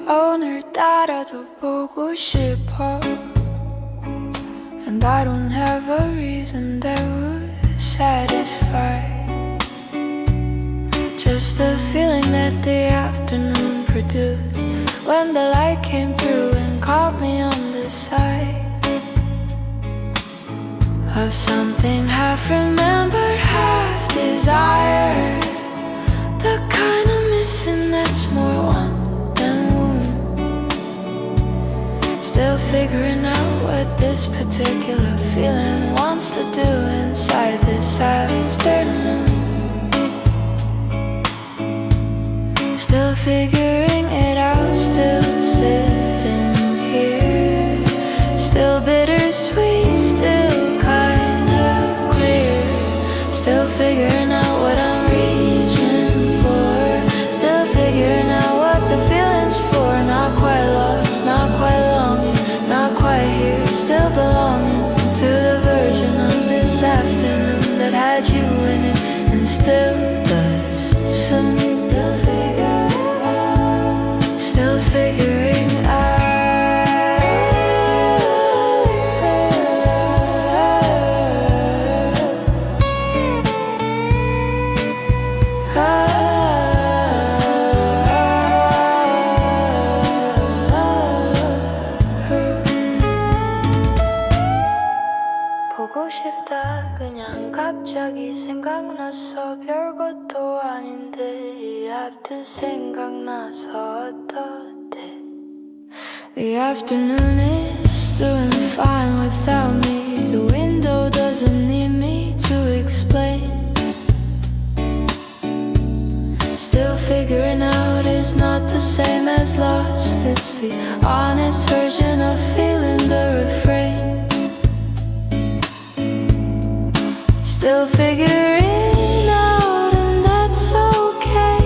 오늘따라도 보고 싶어. And I don't have a reason that would satisfy. Just the feeling that the afternoon produced when the light came through and caught me on the side of something half remembered, half desired. The kind of missing that's more want than wound. Still figuring out what this particular feeling wants to do inside this afternoon. Still figuring it out, still sitting here. Still bittersweet, still kinda clear. Still figuring out what I'm reaching for. Still figuring out what the feeling's for. Not quite lost, not quite longing, not quite here. Still belonging to the version of this afternoon that had you in it and still does soon. Still figuring out. 보고 싶다 그냥 갑자기 생각나서 별것도 아닌데 이 after 생각나서 어떡해. The afternoon is doing fine without me. The window doesn't need me to explain. Still figuring out is not the same as lost. It's the honest version of feeling the refrain. Still figuring out, and that's okay.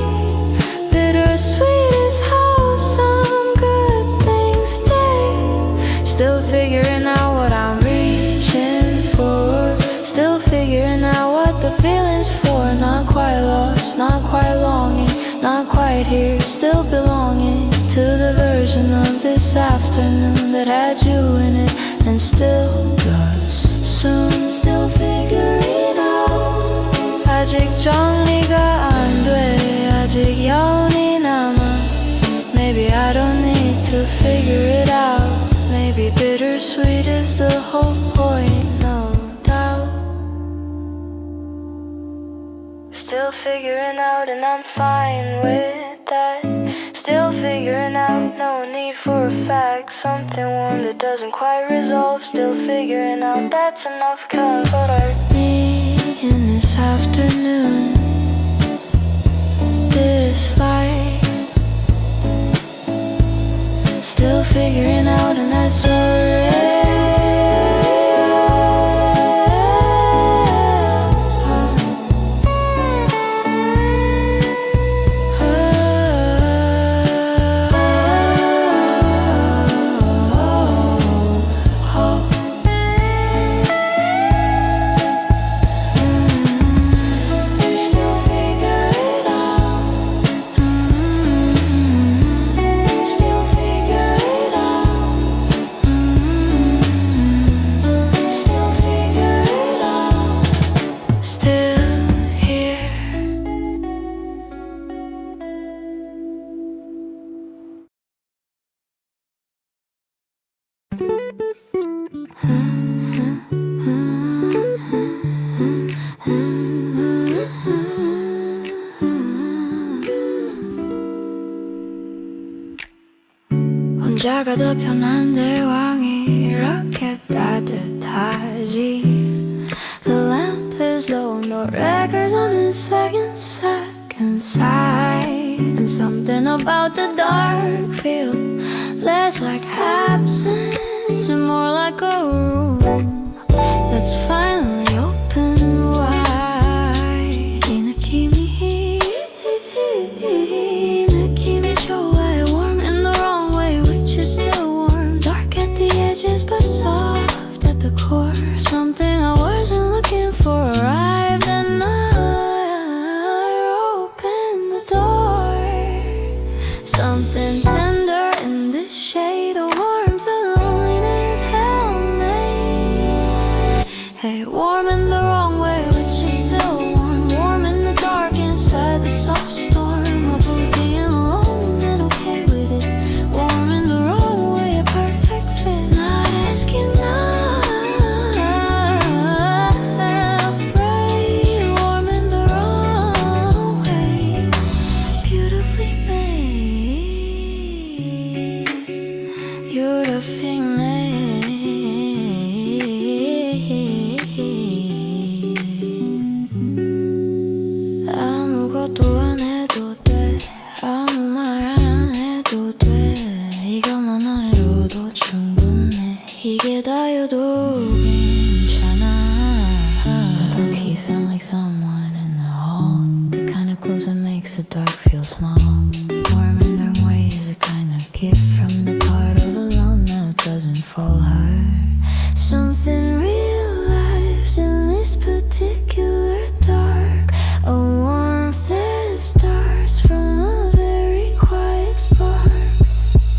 Bittersweet is how some good things stay. Still figuring out what I'm reaching for. Still figuring out what the feeling's for. Not quite lost, not quite longing, not quite here. Still belonging to the version of this afternoon that had you in it and still does soon. Still figuring out. 아직 정리가 안 돼. 아직 여운이 남아. Maybe I don't need to figure it out. Maybe bittersweet is the whole point, no doubt. Still figuring out and I'm fine with that. Still figuring out, no need for a fact. Something warm that doesn't quite resolve. Still figuring out, that's enough comfort. Me in this afternoon, this light. Still figuring out and that's alright. 혼자가 더 편한 대왕이 이렇게 따뜻하지. The lamp is low, no records on the second side. And something about the dark feels less like absence and more like a room that's finally open wide. arrived and I opened the door. Something tender in this shade of warmth, the loneliness held me. Hey, warm in the wrong way, which is still warm. Warm in the dark inside the soft storm of being alone and okay with it. Warm in the wrong way, a perfect fit. Not asking, not afraid. Warm in the wrong way, beautifully made. Beautifully made. 아무것도 안 해도 돼. 아무 말 안 해도 돼. 이것만 하려도 충분해. 이게 다여도 괜찮아. Look, you sound like someone in the hall. The kind of clothes that makes the dark feel small. Warm in their way is a kind of gift from the part of alone that doesn't fall hard. Something real lives in this particular dark. A warmth that starts from a very quiet spark.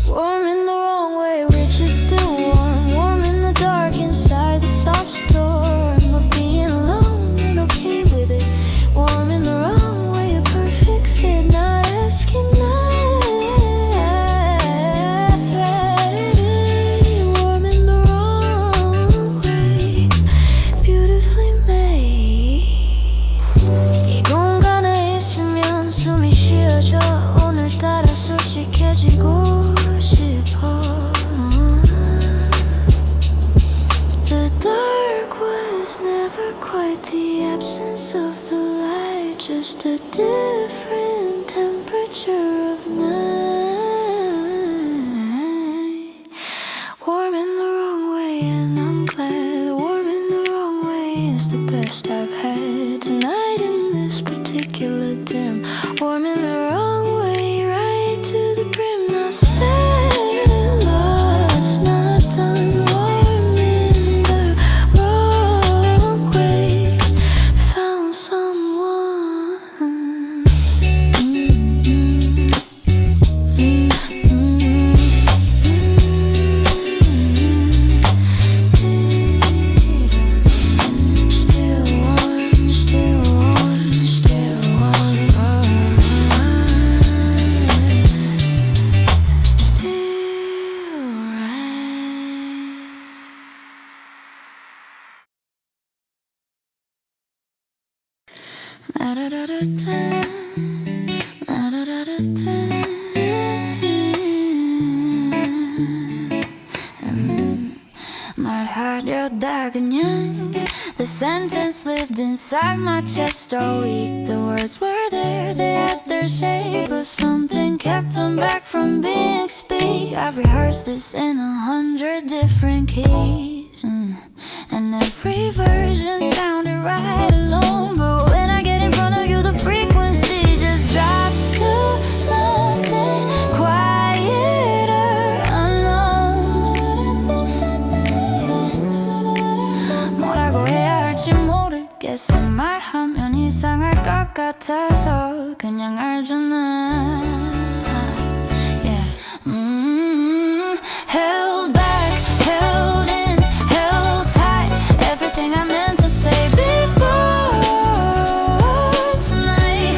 Warm in the wrong way, which is still warm. Warm in the dark inside the soft storm of being alone and okay with it. Warm in the wrong way, a perfect fit. Not asking, not ready. Warm in the wrong way, beautifully made. 이 공간에 있으면 숨이 쉬어져. 오늘따라 솔직해지고 싶어. The dark was never quite the absence of the light, just a different temperature of night. Warm in the wrong way and I'm glad. Warm in the wrong way is the best I've had tonight in this particular dim. Warm in the wrong way, right to the brim. Not said, lost, not done. Warm in the wrong way, found someone. Still warm, still warm, still warm. Still right. La-da-da-da-da, la-da-da-da-da. 말하려다 그냥 the sentence lived inside my chest all week. The words were there, they had their shape, but something kept them back from being speak. I've rehearsed this in 100 different keys, and every version sounded right alone. But when I get in front of you, the frequency just drops to something quieter, unknown. 뭐라고 해야 할지 모르겠어. 말하면 이상할 것 같아서 그냥 알잖아. Held back, held in, held tight. Everything I meant to say before tonight.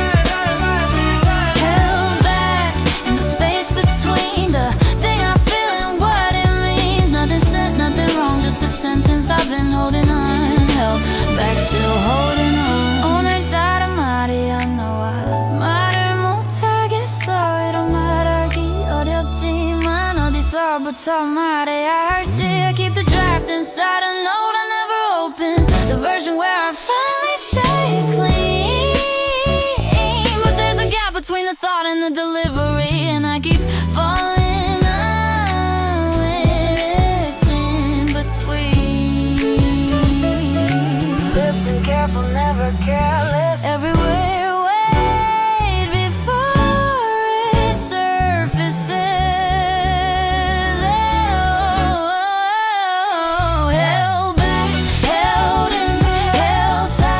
Held back in the space between the thing I feel and what it means. Nothing said, nothing wrong, just a sentence I've been holding on. Held back, still holding on. 오늘따라 말이 안 나와. 말을 못하겠어. 이런 말하기 어렵지만 어디서부터 말해야 할지. I keep the draft inside a note I never open. The version where I finally say it clean. But there's a gap between the thought and the delivery, and I keep falling out in between. Dipped and careful, never careless. Everywhere wait before it surfaces. Held back, held in, held tight.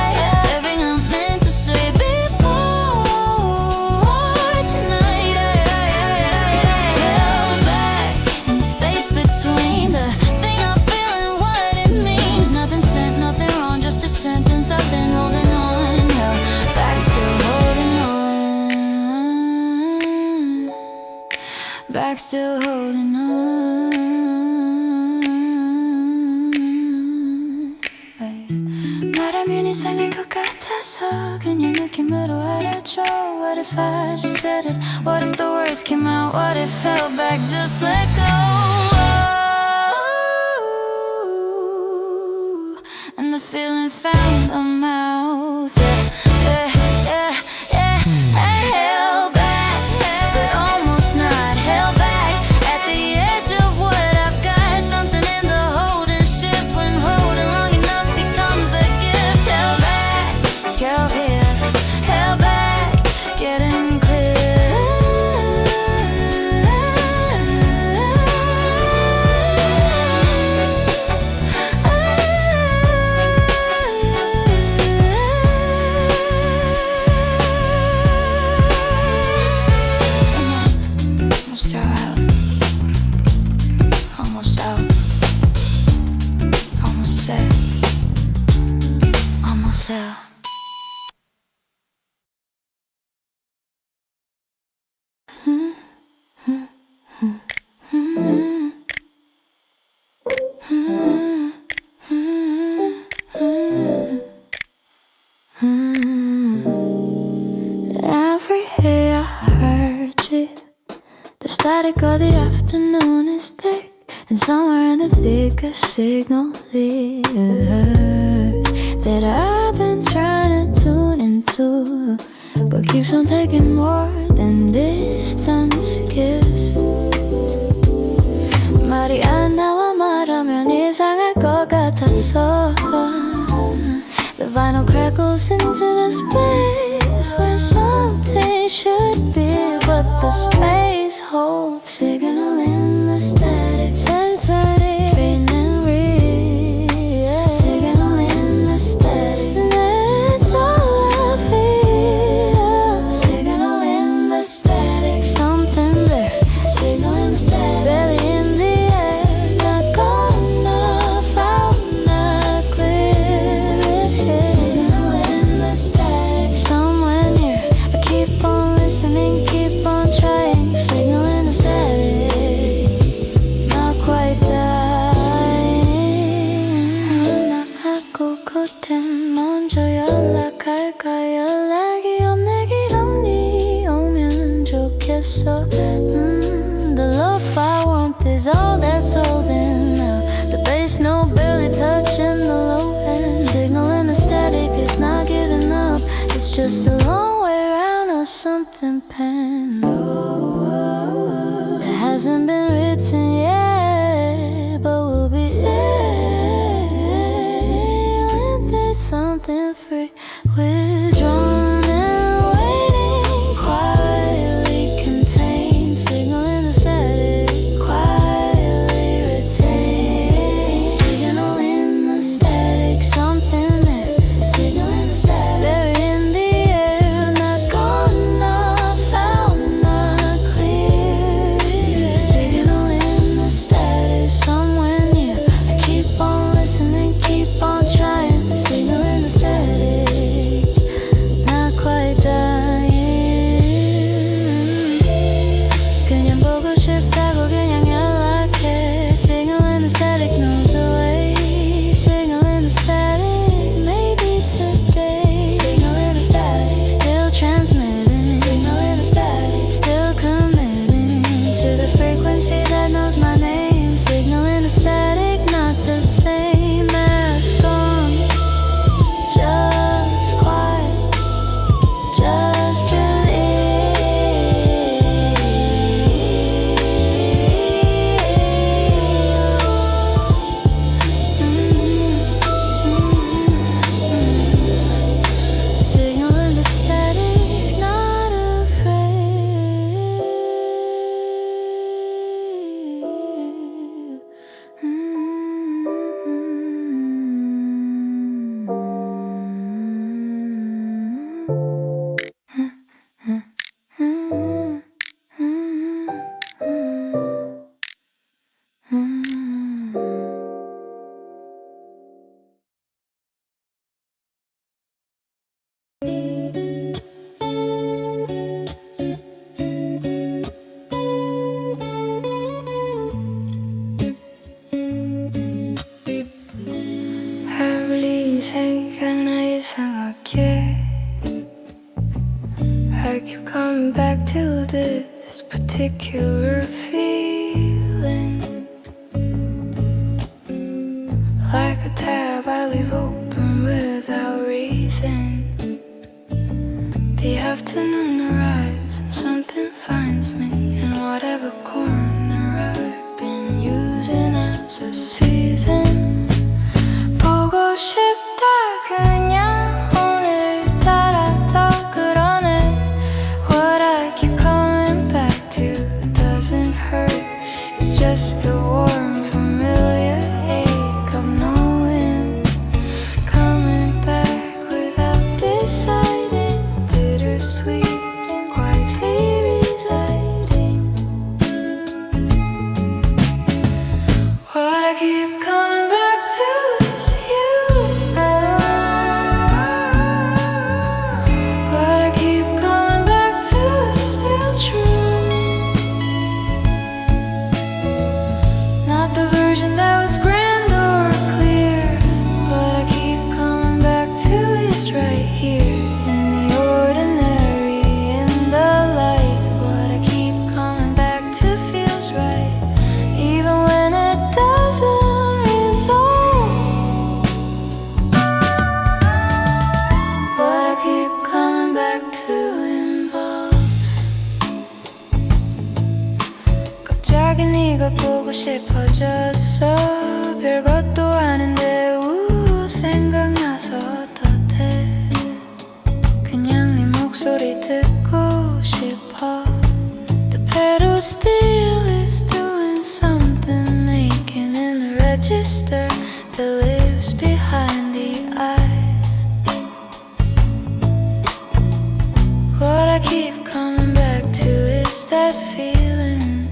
like still holding on. 말하면 이상할 것 같아서 그냥 느낌으로 알아줘. What if I just said it? What if the words came out? What if held back? Just let go. And the feeling found a mouth. Yeah, yeah, yeah, yeah. I held back, but almost not held back. At the edge of what I've got, something in the holding shifts when holding long enough becomes a gift. Held back, scalp here, held back, getting clear. Almost out, almost set, almost out. Every day I heard you. The static of the afternoon is thick, and somewhere in the thick a signal lives that I've been trying to tune into, but keeps on taking more than distance gives. 말이 안 나와 말하면 이상할 것 같아서 the vinyl crackles into the space where something should be, but the space holds signal in the static. Synthetic, fading and real. Signal in the static. That's all I feel. Signal in the static. Something there. Signal in the static. Belly in the air. Not gonna found, not clear. Signal in the static. Somewhere near. I keep on listening, keep on trying. Signal in the static. Not quite dying. 나하고 그땐 먼저 연락할까? 연락이 없네. 그럼 네 오면 좋겠어. The lo-fi warmth is all that's holding now. The bass note barely touching the low end. Signal in the static is not giving up. It's just a long way around or something penned. It hasn't been written yet, but we'll be sailing. There's something free, withdrawn and waiting, quietly contained. Signal in the static, quietly retained. Signal in the static, something there. Signal in the static, buried in the air, not gonna find. it. I keep coming back to this particular feeling, like a tab I leave open without reason. The afternoon arrives and something finds me in whatever corner I've been using as a season. 보고 싶다 그냥 오늘따라 더 그러네. What I keep coming back to doesn't hurt. It's just the warm familiar ache of knowing. Coming back without deciding, bittersweet and quietly residing. What I keep coming back to is you. What I keep coming back to is still true. Not the version that was grand or clear. What I keep coming back to is right here, in the ordinary, in the light. What I keep coming back to feels right, even when it doesn't resolve. What I keep coming back to involves 갑자기 네가 보고 싶어졌어. 별것도 아닌데 생각나서 어떡해. 그냥 네 목소리 듣고 싶어. The pedal steel is doing something, aching in the register that lives behind the eyes. What I keep coming back to is that feeling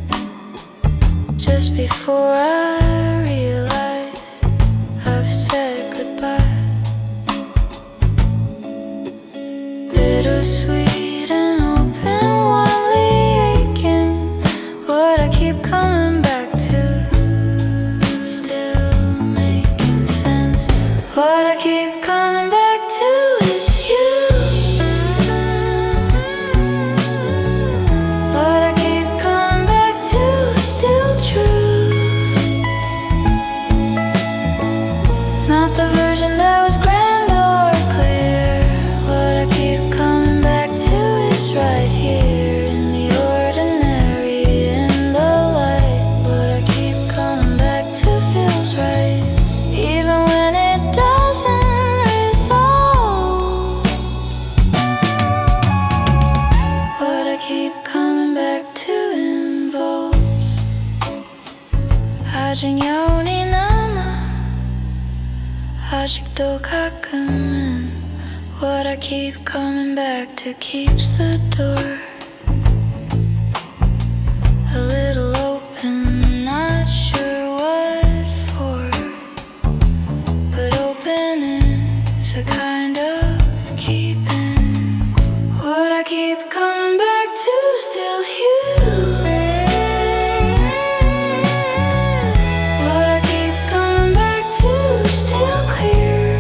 just before I realize I've said goodbye. Bittersweet and open, warmly aching. What I keep coming back to still making sense. What I keep coming back to is you. What I keep coming back to is still true. Not the version that was grand or clear. What I keep coming back to is right here, in the ordinary, in the light. What I keep coming back to feels right, even when it doesn't resolve. What I keep coming back to involves 아직 여운이 남아, 아직도 가끔은. What I keep coming back to keeps the door a little open, not sure what for, but open is a kind of keeping. What I keep coming back to still you. What I keep coming back to is still clear,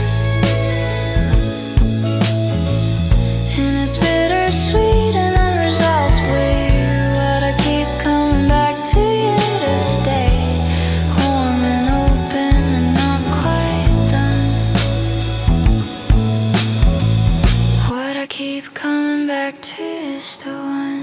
and it's bittersweet and unresolved weird. What I keep coming back to you to stay warm and open and not quite done. What I keep coming back to is the one.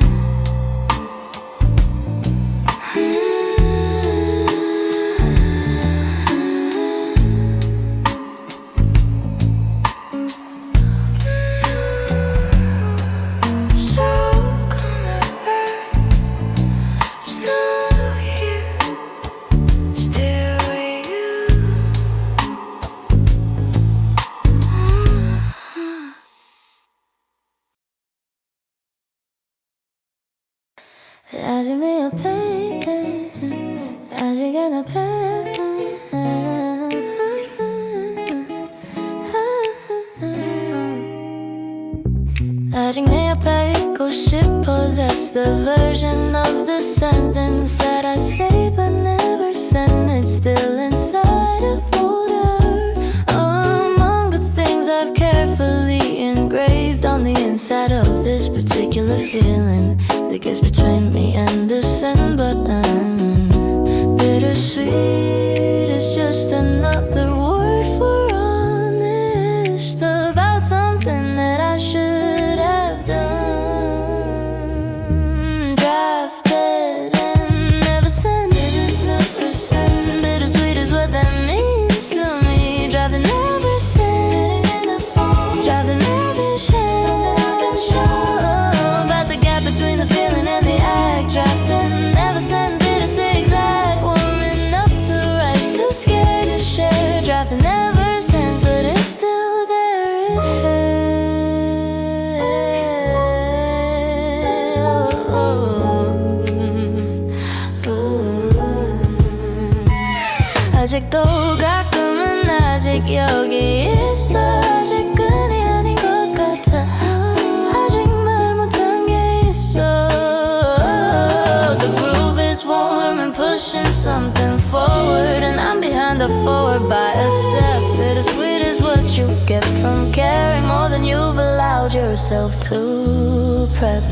So gonna burn, snow here, still with you. 아직 내 옆에 있네. 아직 내 옆에 아직 내 옆에 있고 싶어. That's the version of the sentence that I say but never send. It's still inside a folder among the things I've carefully the feeling that gets between me and the sin. But bittersweet is just another word for honest, about something that I should have done. Drafted and never sent, never sent. Bittersweet is what that means to me. Drafted, never sent, sitting in the phone. Drafted, never shared, something I've been sure about the gap between the feeling and the act. Drafted, never sent. Bittersweet exact, warm enough to write, too scared to share. Drafted, never sent, but it's still there. 아직도 가끔은 아직 여기 있어. 아직은 아닌 것 같아. 아직 말 못한 게 있어. The groove is warm and pushing something forward, and I'm behind the forward by a step. Bittersweet is what you get from caring more than you've allowed yourself to prep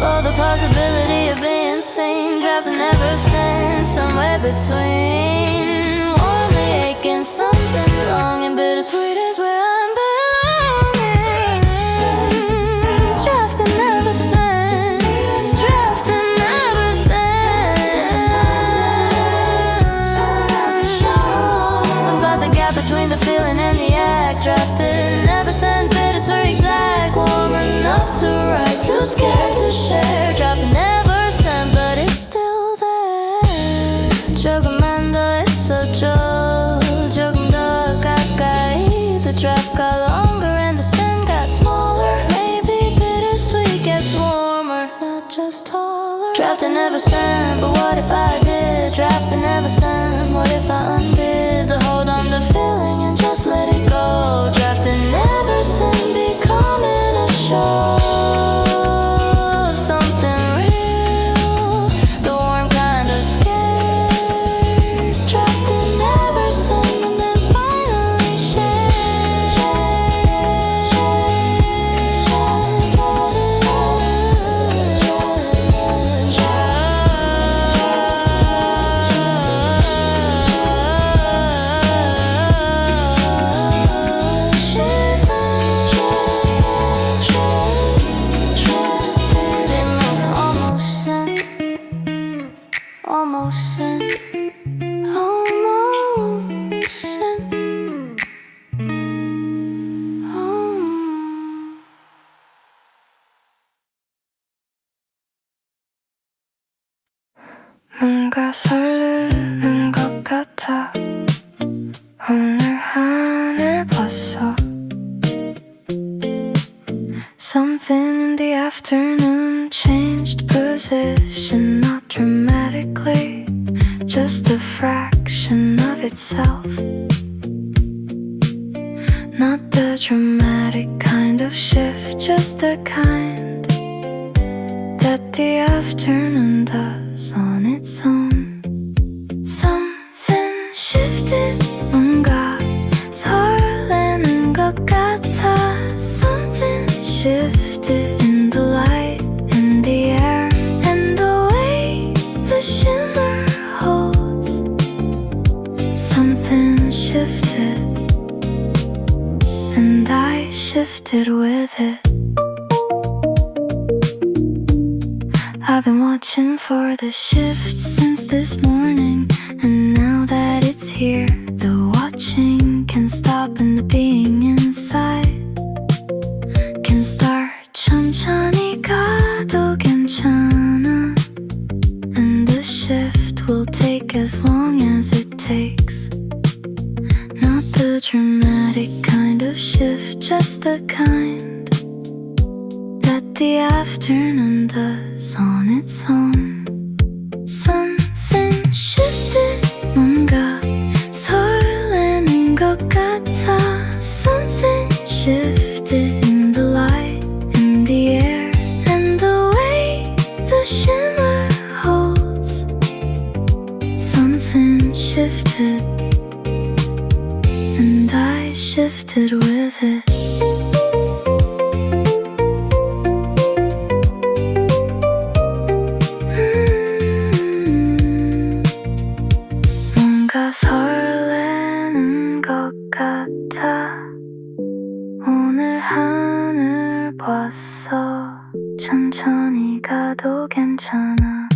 for the possibility of being seen. Drafted, never seen, somewhere between warmly aching, something longing. Bittersweet is where I'm belonging. Drafted, never sent. Drafted, never sent. About the gap between the feeling and the act. Drafted, never sent. Bittersweet exact, warm enough to write, too scared to share. Drafted, never sent, but it's still there. 조금만 더 있어줘. 조금 더 가까이. The draft got longer and the sin got smaller. Maybe bittersweet gets warmer, not just taller. Drafted, never sent, but what if I did? Drafted, never sent, what if I undid the hold on the feeling and just let it go? Drafted, never sent, becoming a show of something real, the warm kind of scared. Drafted, never sent, and then finally shared. Almost sent, almost sent. 뭔가 설레는 것 같아. 오늘 하늘 봤어. Something in the afternoon changed position, not dramatically, just a fraction of itself. Not the dramatic kind of shift, just the kind that the afternoon does on its own. Something shifted, 뭔가 설레는 것 같아. Something shifted in the light, in the air, and the way the shimmer holds. Something shifted, and I shifted with it. I've been watching for the shift since this morning, and now that it's here, the watching can stop and the being inside can start. 천천히 가도 괜찮아, and the shift will take as long as it takes. Not the dramatic kind of shift, just the kind that the afternoon does on its own. Something shifted, 뭔가 설레는 것 같아. Something shifted in the light, in the air, and the way the shimmer holds. Something shifted, and I shifted with it. 왔어. 천천히 가도 괜찮아.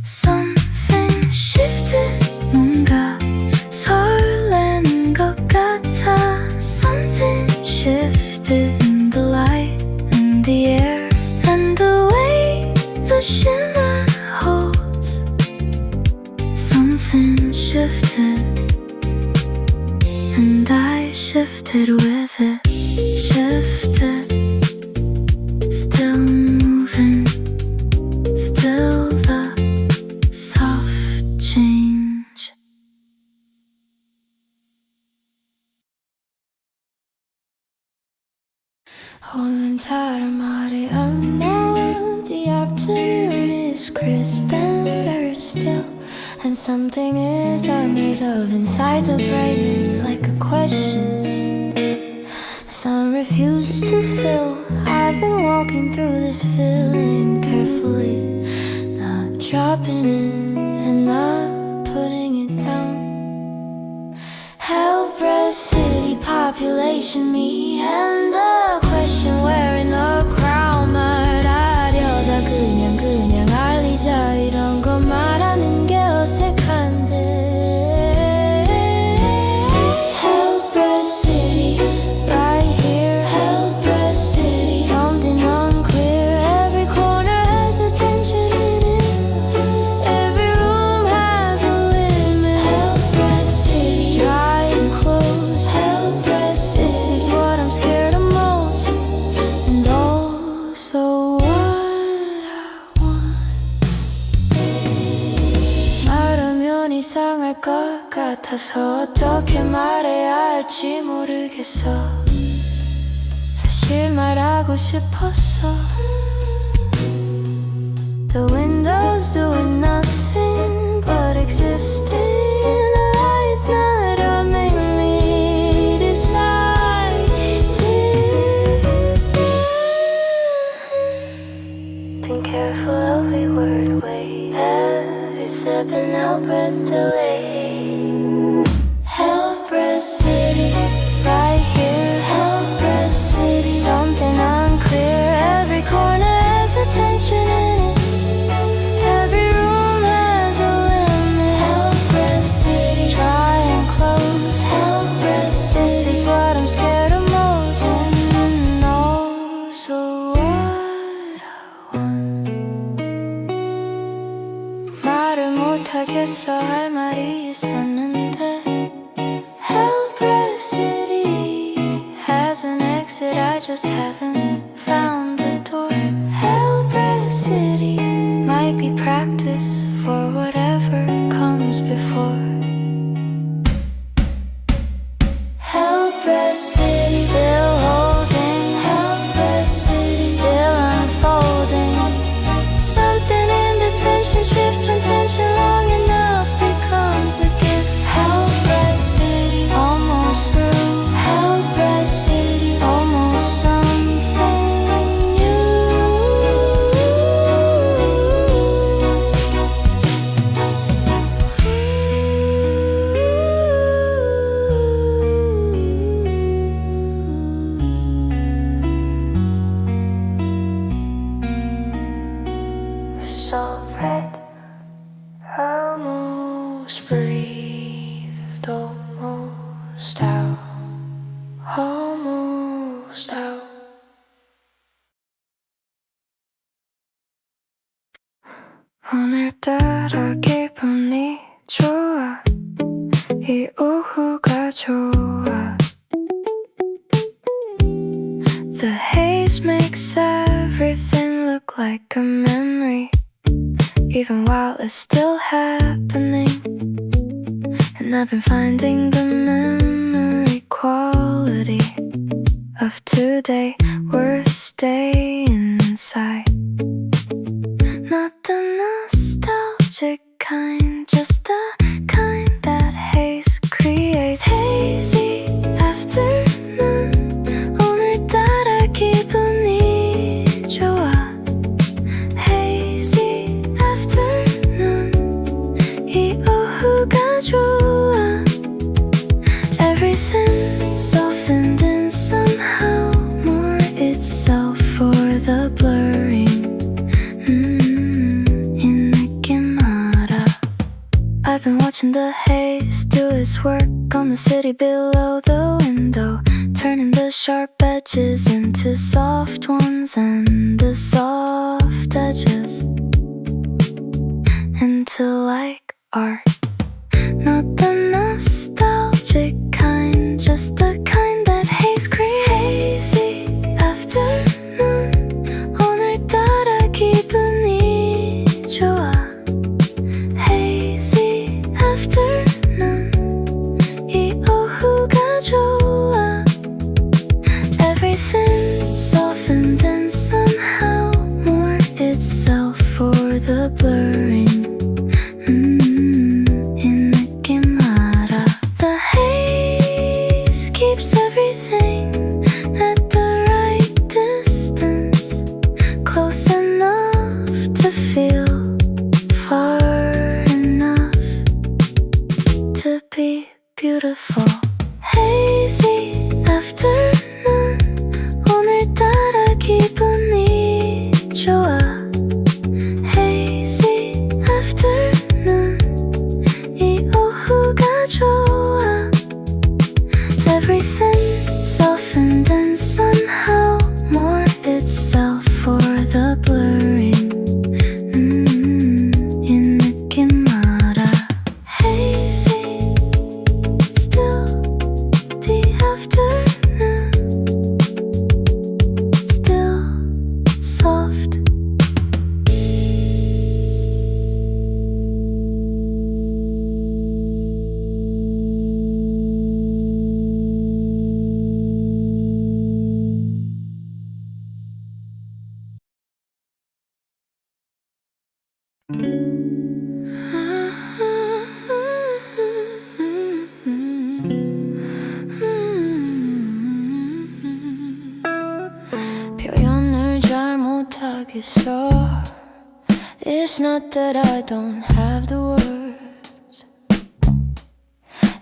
Something shifted. 뭔가 설레는 것 같아. Something shifted in the light, in the air, and the way the shimmer holds. Something shifted, and I shifted with it. Shifted, still moving, still the soft change. 오늘 다른 말이 없나. The afternoon is crisp and very still, and something is unresolved inside the brightness, like a question sun refuses to fill. I've been walking through this feeling carefully, not dropping it and not putting it down. Hell-breast city population, me and the question wearing a crown. 말하려다 그냥 알리자 이런 거 말하는 게 어색한데. Hell-breast city, right here. Hell-breast city, something unclear. Every corner has a tension in it. Every room has a limit. Hell-breast city, dry and close. Hell-breast city, this is what I'm scared of most, and also what I want. 말하면 이상할 것 같아서 어떻게 말해야 할지 모르겠어. 사실 말하고 싶었어. The windows doing nothing but existing. The light's not up, make me decide. Think careful every word, wait. Every step and out breath delay. Hell-breast city, right here. Hell-breast city, something unclear. Every corner has a tension in it. Every room has a limit. Hell-breast city, dry and close. Hell-breast city, this is what I'm scared of most, and also what I want. 말을 못하겠어. 할 말이 있었는데. Hell-breast city has an exit, I just haven't found the door. Hell-breast city might be practice for whatever comes before. Hell-breast city, still holding. Hell-breast city, still unfolding. Something in the tension shifts when tension long enough becomes a gift. Hell-breast city, almost through. Hell-breast city, almost something new. So red, almost breathed, almost out, almost out. 오늘따라 기분이 좋아. 이 오후가 좋아. The haze makes everything look like a memory, even while it's still happening. And I've been finding the memory quality of today worth staying inside. Not the nostalgic kind, just the kind that haze creates. Hazy afternoon, 오늘따라 기분이 좋아. Hazy afternoon, 이 오후가 좋아. Everything softened and somehow more itself work on the city below the window, turning the sharp edges into soft ones and the soft edges into like art. Not the nostalgic kind, just the kind that haze creates. Hazy afternoon, 오늘따라 기분이 좋아. Hazy afternoon, 이 오후가 좋아. Everything softened and somehow more itself for the blurring. Keeps everything at the right distance, close enough to feel far enough to be beautiful. Hazy afternoon, 오늘따라 기분이 좋아. Hazy afternoon, 이 오후가 좋아. Everything softened and somehow more itself for the blurring. 이 느낌 알아. Hazy, still the afternoon, still soft. 표현을 잘 못하겠어. It's not that I don't have the words,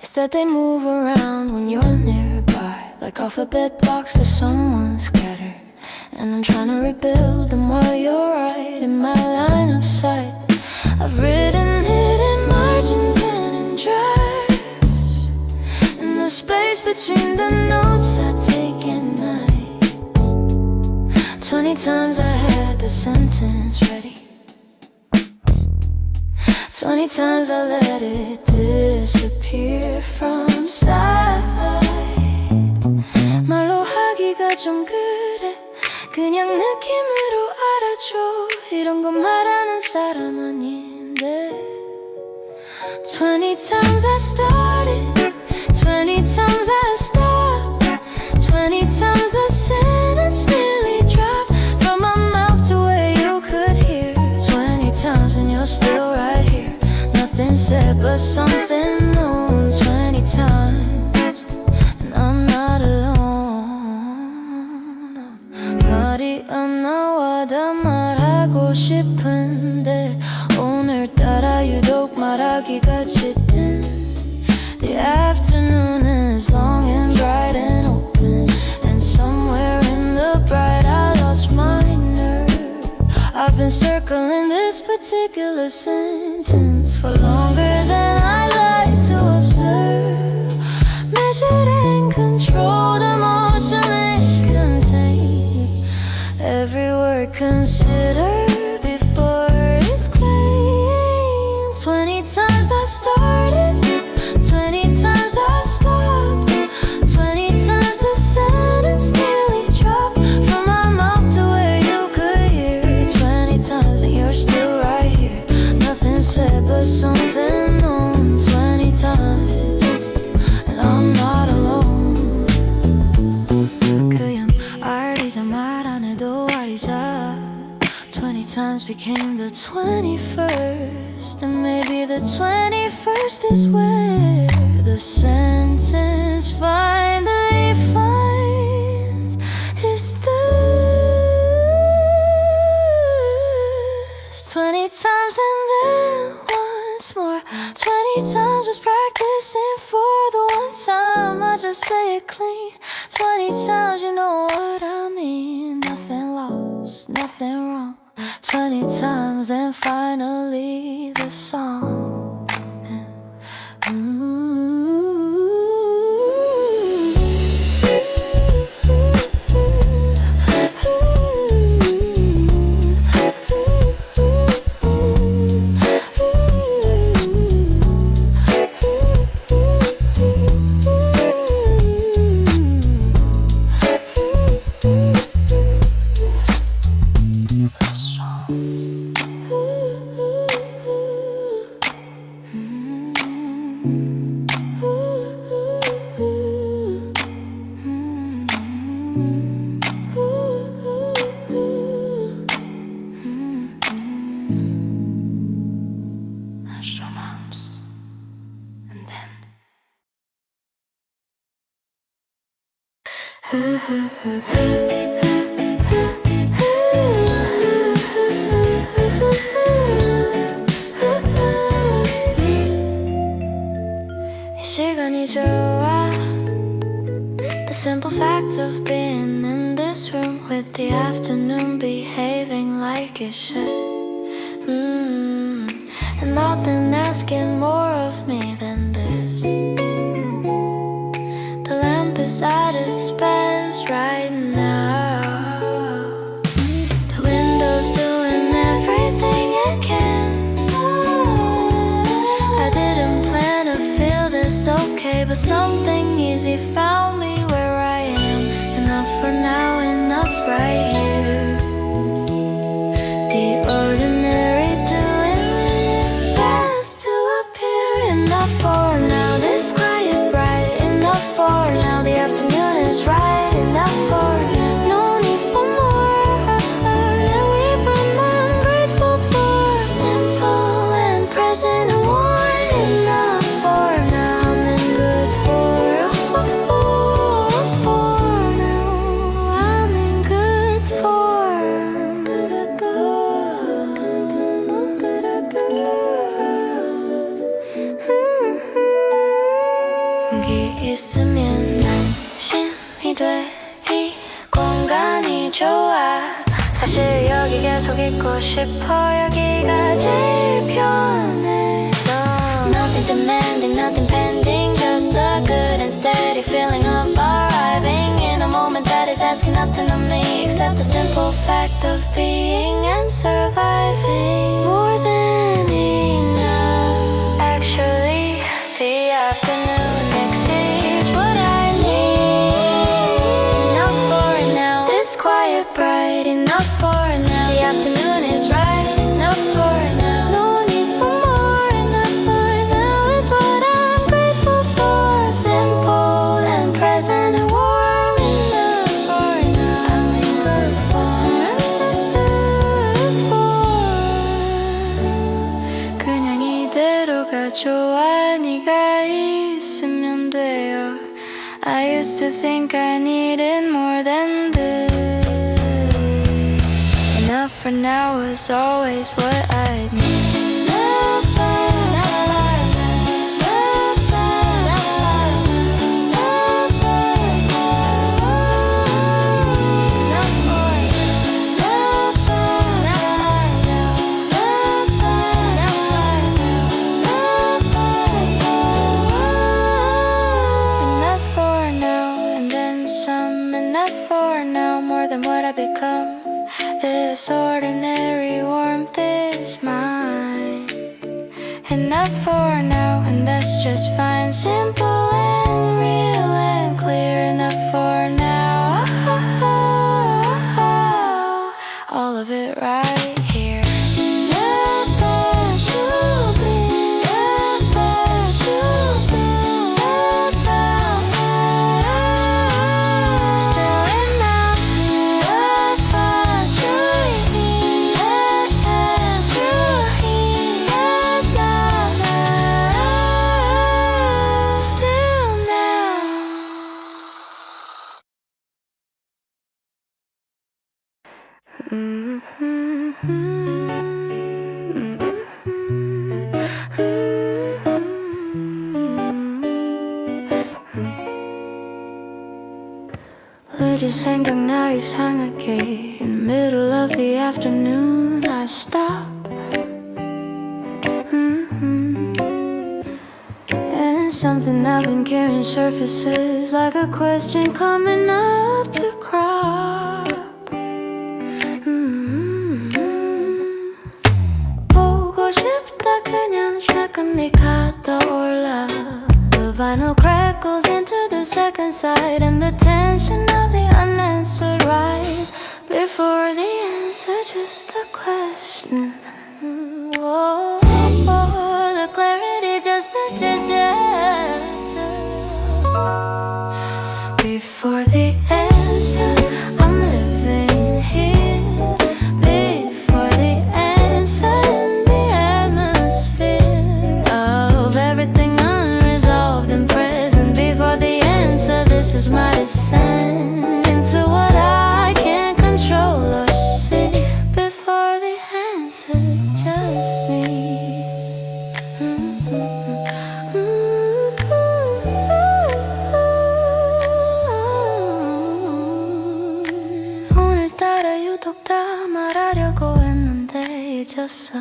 it's that they move around when you're nearby, like alphabet blocks that someone scattered. And I'm trying to rebuild them while you're right in my line of sight. I've written it in margins and in drafts, in the space between the notes I take at night. 20 times I had the sentence ready, 20 times I let it disappear from sight. 말로 하기가 좀 그래, 그냥 느낌으로 알아줘. 이런 거 말하는 사람 아닌데. 20 times I started, 20 times I stopped, 20 times the sentence nearly dropped from my mouth to where you could hear. 20 times and you're still right here, nothing said but something known. 20 times and I'm not alone. 말이 안 나와 다 말하고 싶은데 오늘따라 유독 말하기가 짙은. The afternoon is long and bright and open, and somewhere in the bright I lost my nerve. I've been circling this particular sentence for longer than I like to observe. Measured and controlled, emotionally contained. Every word considered before it's claimed. 20 times I started, 20 times I stopped, 20 times the sentence nearly dropped from my mouth to where you could hear. 20 times and you're still right here, nothing said but something known. 20 times and I'm not alone. 그냥 알리자 말 안 해도 알리자. 20 times became the 21st, and maybe the 21st is where the sentence finally finds its thirst. 20 times and then once more, 20 times just practicing for the one time I just say it clean. 20 times, you know what I mean. Nothing lost, nothing wrong. 20 times and finally the song. Ooh. 이 시간이 좋아. The simple fact of being in this room with the afternoon behaving like it should. And nothing asking more of me than this. The lamp is at its best right now. The window's doing everything it can. I didn't plan to feel this okay, but something easy found me where I am. Enough for now, enough right here. The ordinary doing its best to appear. Enough for now, this quiet bright. Enough for now, the afternoon is right. Enough for now, no need for more than we've been ungrateful for. Simple and present and warm. Enough for now, I'm in good for now. I'm in good 여기 있으면 안심이 돼. 이 공간이 좋아. 사실 여기 계속 있고 싶어. 여기가 제일 편해. Nothing demanding, nothing pending, just a good and steady feeling of arriving in a moment that is asking nothing of me except the simple fact of being and surviving. More than enough. Actually, the afternoon exceeds what I need. Enough for now. This quiet bright. Enough for now. The afternoon is right. Enough for now. No need for more. Enough for now is what I'm grateful for. Simple and present and warm. Enough for now. I'm in good form. 그냥 이대로가 좋아. 네가 있으면 돼요. I used to think I needed more than this. Enough for now was always what I need. Enough for now, and then some. Enough for now, more than what I become. This ordinary warmth is mine. Enough for now, and that's just fine. Simple and real and clear. Enough for now. All of it right here. Enough as you be. Enough as you be. Enough still enough. Enough as you be. Enough as you be. Enough still now. 우주 생각나 이상하게. In the middle of the afternoon I stop. And something I've been carrying surfaces like a question coming up to crop. 보고 싶다 그냥 잠깐 네가 떠올라. The vinyl crackles into the second side, and the tension of the unanswered rise before the answer, just a question. Oh, the clarity, just a gesture. Before the answer, I'm living here. Before the answer, in the atmosphere of everything unresolved and present. Before the answer, this is my descent. 있다 말하려고 했는데 잊었어.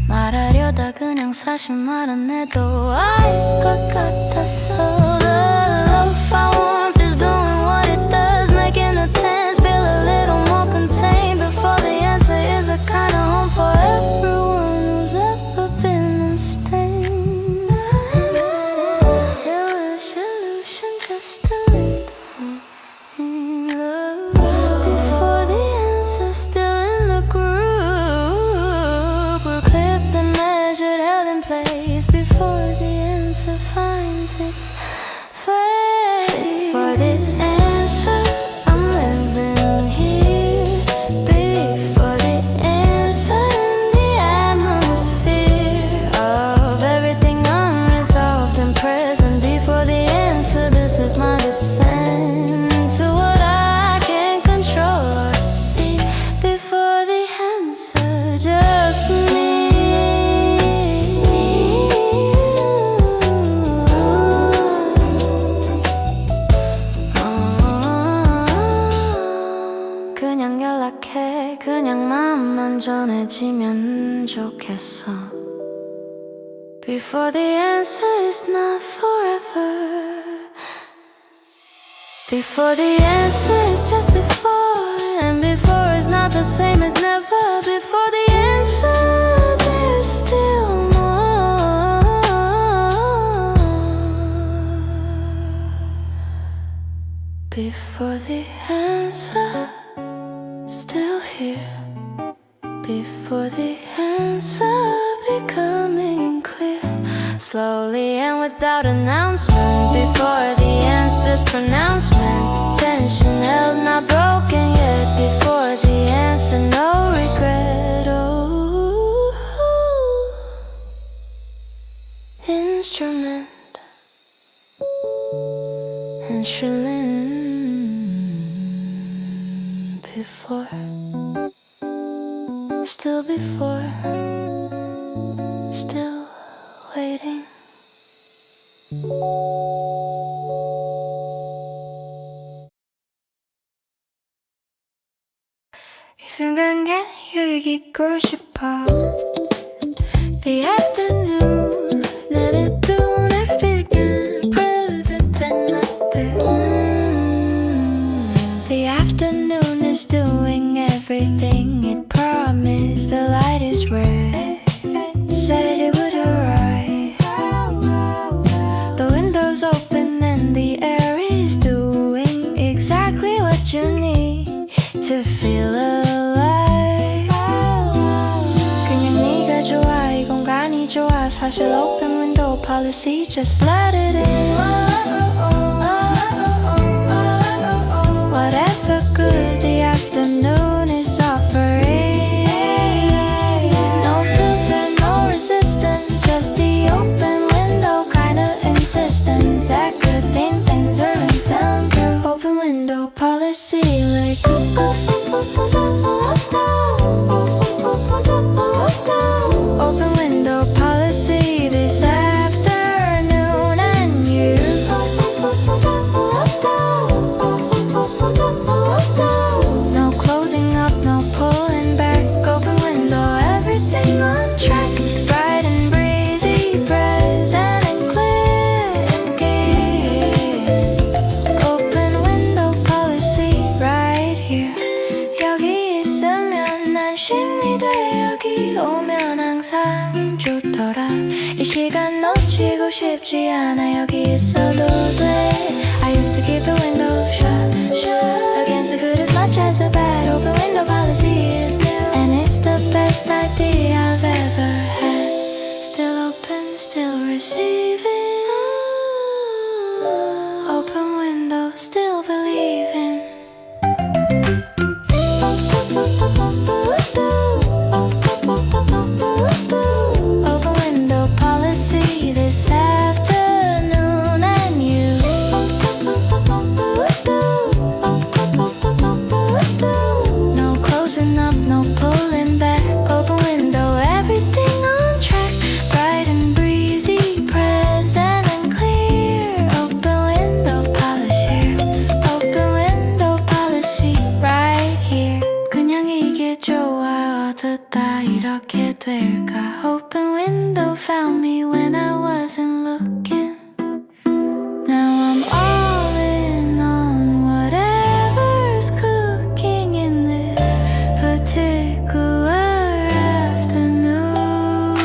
말하려다 그냥 사실 말은 해도 알 것 같았어. The love I want is doing what it does, making the tense feel a little more contained. Before the answer is a kind of home for everyone who's ever been unstained. It was illusion just to lead me love. Before the answer, still in the groove, we're clipped and measured, held in place. Before the answer finds its fate. For this answer, I'm living here. Before the answer, in the atmosphere of everything unresolved and present. Before the answer, this is my descent to what I can't control or see. Before the answer, just me. 그냥 연락해, 그냥 마음만 전해지면 좋겠어. Before the answer is not forever. Before the answer is just before, and before is not the same as never. Before the answer, there's still more. Before the answer, still here. Before the answer becoming clear, slowly and without announcement. Before the answer's pronouncement, tension held, not broken yet. Before the answer, no regret. Oh, instrument and shrilling. Before, still before, still waiting. 이 순간에 여기 있고 싶어. The afternoon, 나를 눈에 figure private and nothing. The afternoon is doing everything it promised. The light is red, said it would arrive. The window's open and the air is doing exactly what you need to feel alive. 그냥 네가 좋아, 이 공간이 좋아. 사실 open window policy, just let it in. Whatever good the afternoon is offering. No filter, no resistance, just the open window kind of insistence that good things are done through open window policy. Like open window policy this afternoon, and you no closing up, no pulling back. Open window, everything on track. Bright and breezy, present and clear and clear. Open window policy right here. 여기 있으면 안심이 돼. 여기 오면 항상 좋더라. 이 시간 놓치고 싶지 않아. 여기 있어도 돼. I used to keep the window shut against the good as much as the bad. Open window policy is new, and it's the best idea I've ever had. Still open, still receiving. Open window, still believing. Open window policy this afternoon, and you no closing up, no pulling back. Open window, everything on track. Bright and breezy, present and clear. Open window policy, open window policy right here. 그냥 이게 어쩌다 이렇게 될까. Open window found me when I wasn't looking. Now I'm all in on whatever's cooking in this particular afternoon.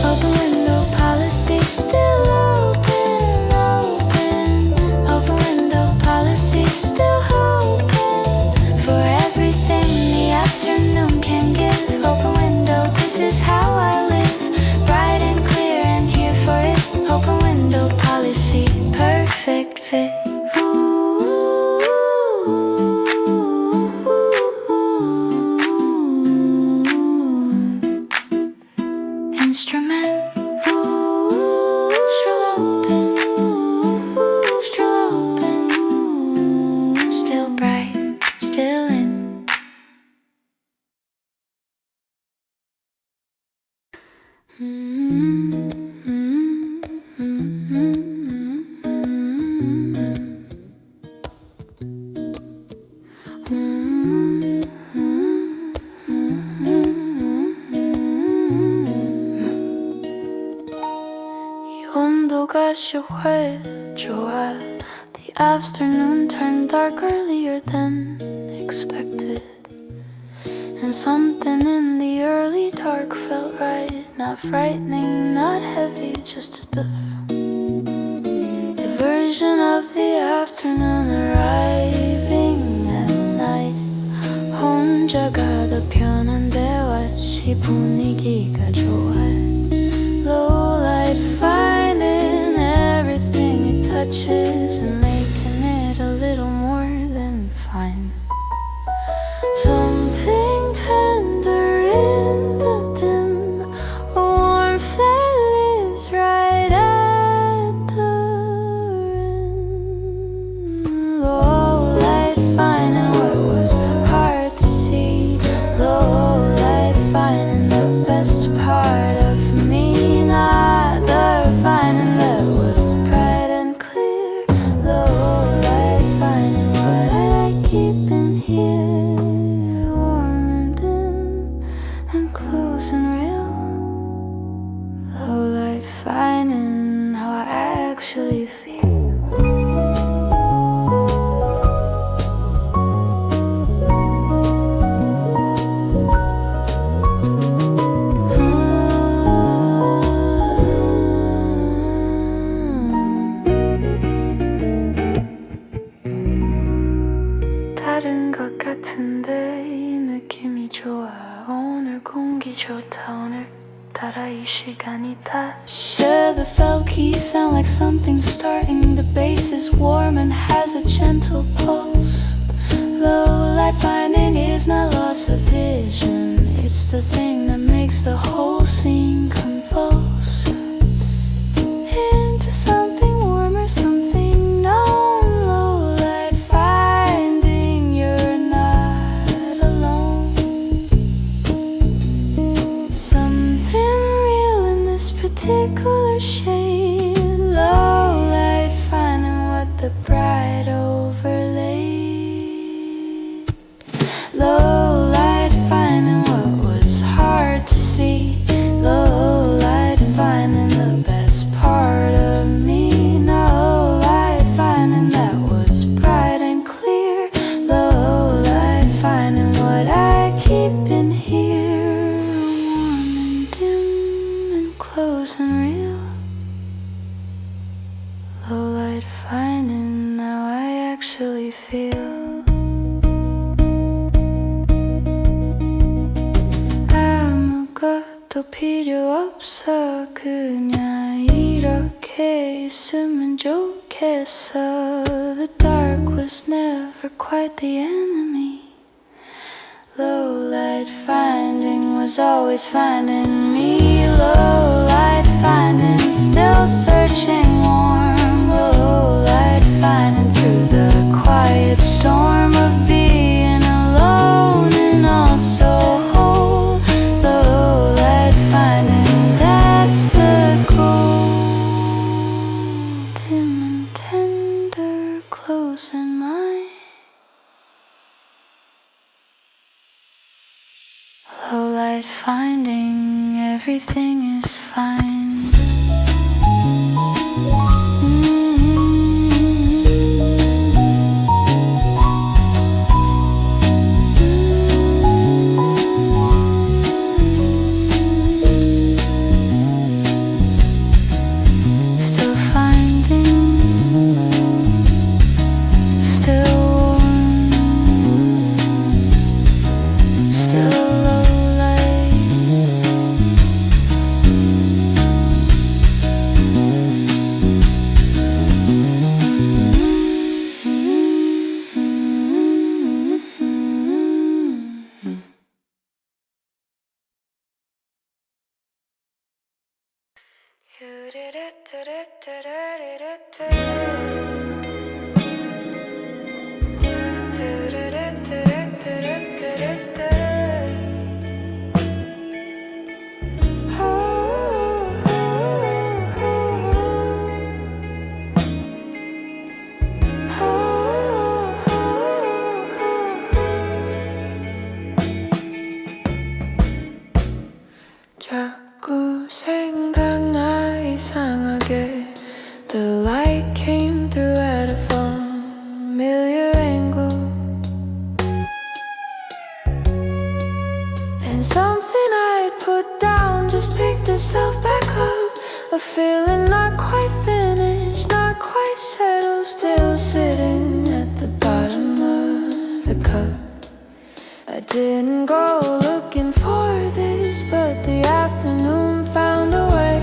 Open window policy still open, open. Open window policy still hoping for everything the afternoon can give. Open window, this is how I live, bright and clear and here for it. Open window policy, perfect fit. Instrument, still open, still bright, still in. 이 온도가 좋아. The afternoon turned dark earlier than expected, and something in the early dark felt right. Not frightening, not heavy, just a version of the afternoon arriving at night. 혼자가 더 편한데 왓이 분위기가 좋아. Low light finding everything it touches and making it a little more than fine. Something tender in the dim warmth that lives right at the rim. Low light finding what was hard to see. Low light finding the best part of me, not the finding that was bright and clear. Low light finding what I keep in here, warm and dim and close and real. Low light finding how I actually feel. 다른 것 같은데 이 느낌이 좋아. 오늘 공기 좋다. 오늘따라 이 시간이 다. Yeah, the felt keys sound like something's starting. The bass is warm and has a gentle pulse. Low light finding is not loss of vision. It's the thing that makes the whole scene convulse into something warmer, something known. Low light finding you're not alone. Something real in this particular shade. Low light finding what the bright overlaid. Low light finding what was hard to see. Low light finding the best part of me. No light finding that was bright and clear. Low light finding what I keep in here, warm and dim and close and real. Low light finding how I actually feel. 아무것도 필요 없어. 그냥 이렇게 있으면 좋겠어. The dark was never quite the enemy. Low light finding was always finding me. Low light finding, still searching warm. Low light finding through the quiet storm of being alone and also whole. Low light finding, that's the goal. Dim and tender, close in mind. Low despite finding everything is fine. Still finding, still warm, still low light. 자꾸 생각나 이상하게. The light came through at a familiar angle, and something I put down just picked itself back up. A feeling not quite finished, not quite settled, still sitting at the bottom of the cup. I didn't go looking for this, but the afternoon found a way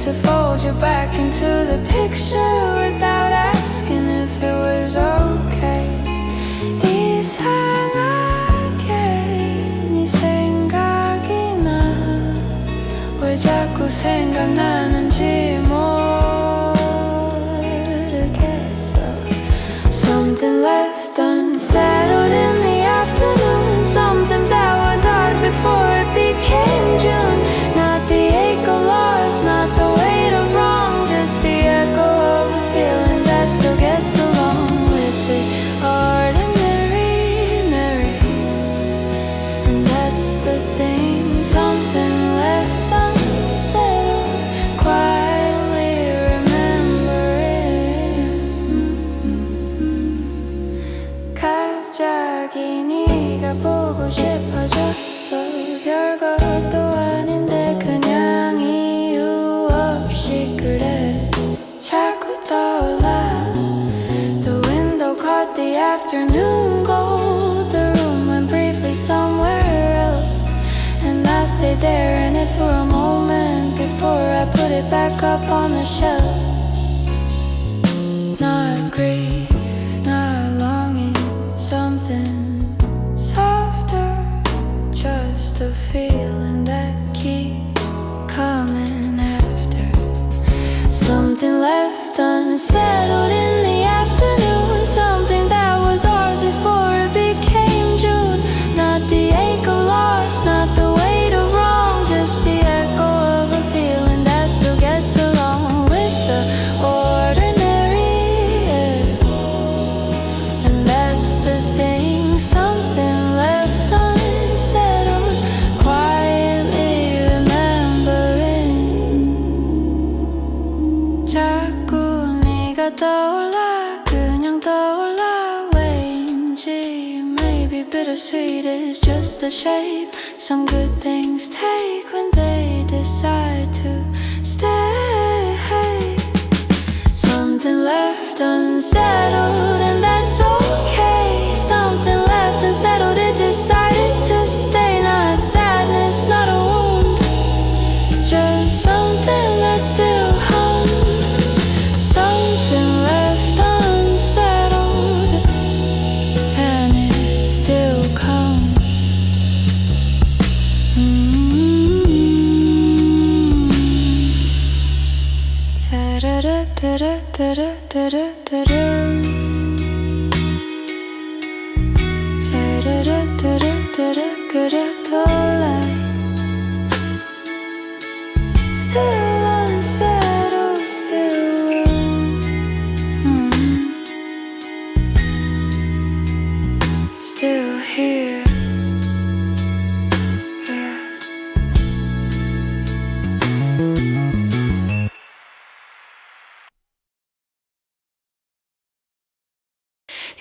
to fold you back into the picture without asking if it was okay. 이상하게 네 생각이 나. 왜 자꾸 생각나는지 모르겠어. Something left unsettled in the afternoon, something that was ours before it became June. Not the ache of loss, not the weight of wrong, just the echo of a feeling that still gets along with the ordinary, Mary. And that's the thing, something left unsettled, quietly remembering. 갑자기 네가 보고 싶어졌어. 별것도 아닌데 그냥 이유 없이 그래. 자꾸 떠올라. The window caught the afternoon gold. The room went briefly somewhere else, and I stayed there in it for a moment before I put it back up on the shelf. Not grief, not longing, something softer, just a feeling that keeps coming after. Something left unsettled in the afternoon, something that was ours before it became June. Not the ache of loss, not the weight of wrong, just the echo of a feeling that still gets along with the ordinary. And that's the thing, something left unsettled, quietly remembering. 자꾸 네가 떠올라, 그냥 떠올라. 왠지 maybe bittersweet is just the shape some good things take when they decide to stay. Something left unsettled, and that's okay. Something left unsettled, it decided to stay. Not sadness, not a wound, just something that still hums. Something left unsettled, and it still comes. Still unsettled, still still here.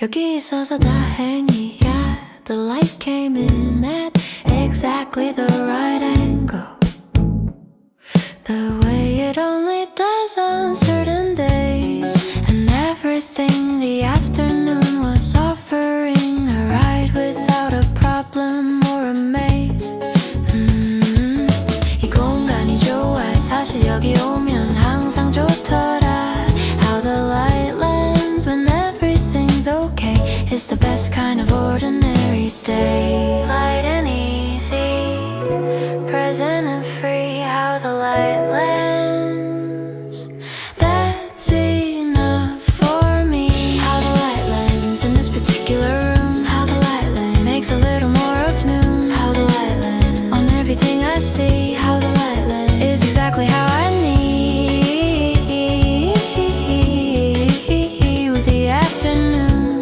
여기 있어서 다행이야. The light came in at exactly the right angle, the way it only does on certain days. And everything the afternoon was offering, a ride without a problem or a maze. 이 공간이 좋아. 사실 여기 오면 항상 좋더라. How the light lands when everything's okay. It's the best kind of ordinary day. Light and easy, present and free. How the light lands, that's enough for me. How the light lands in this particular room. How the light lands makes a little more of noon. How the light lands on everything I see. How the light lands is exactly how I need the afternoon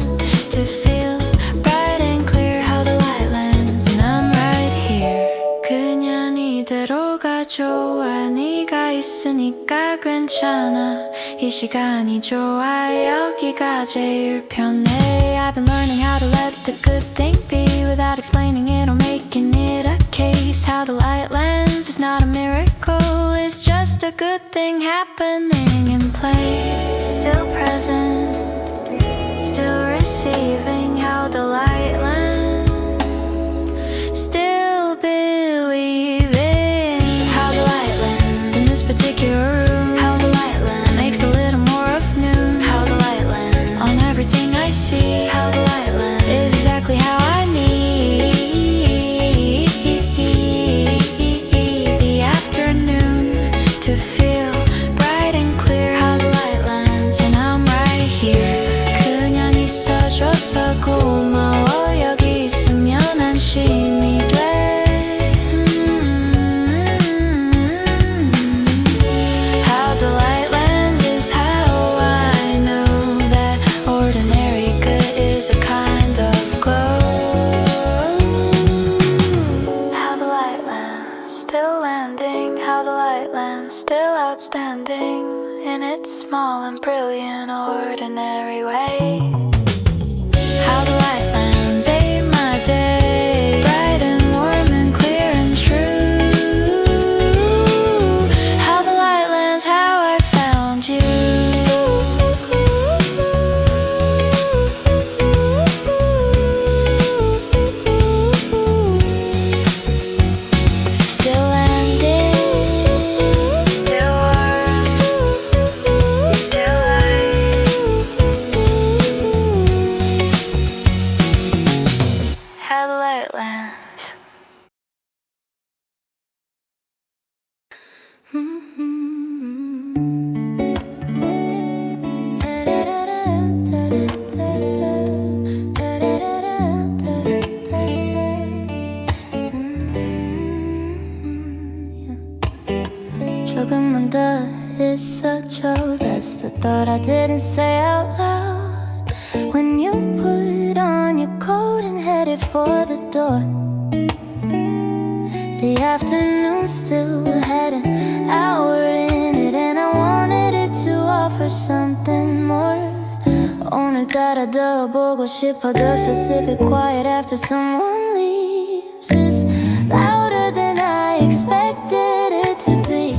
to feel bright and clear. How the light lands and I'm right here. 그냥 이대로가 좋아. 네가 있으니까 괜찮아. 이 시간이 좋아. 여기가 제일 편해. I've been learning how to let the good thing be without explaining it or making it a case. How the light lands is not a miracle, it's just a good thing happening in place. Still present, still receiving. How the light lands, still believing. How the light lands in this particular room. How the light lands makes a little more of noon. How the light lands on everything I see. How the light lands is exactly how I need the afternoon to feel bright and clear. How the light lands and I'm right here. 그냥 있어줘서 고마워. 여기 있으면 안심이 돼. How the light lands is how I know that ordinary good is a kind of glow. How the light lands, still landing. How the light lands, still outstanding in its small and brilliant ordinary way. How the light lands ate my day, bright and warm and clear and true. How the light lands, how I found you. Still landing, still warm, still light. How the light lands. 조금만 더 있어줘. That's the thought I didn't say out loud. When you put on your coat and headed for the door, the afternoon still had an hour in it, and I wanted it to offer something more. 오늘따라 더 보고 싶어. The specific quiet after someone leaves is louder than I expected it to be.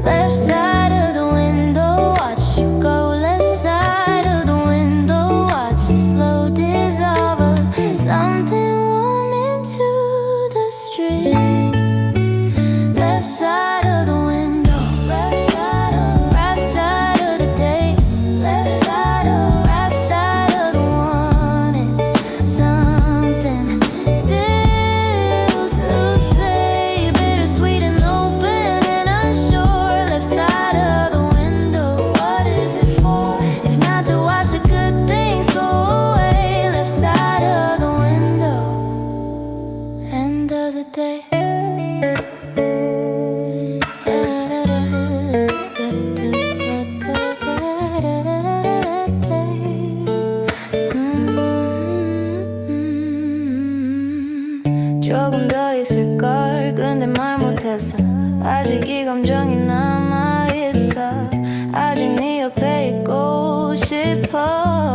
Left side of the window, watch you go. Left side of the window, watch the slow dissolve of something warm into the street. Left side of the window, right side of the day. Left side of the warning. Something still to say, bittersweet and open and unsure. Left side of the window, what is it for? If not to watch the good things go away. Left side of the window, end of the day. 조금 더 있을걸. 근데 말 못했어. 아직 이 감정이 남아있어. 아직 네 옆에 있고 싶어.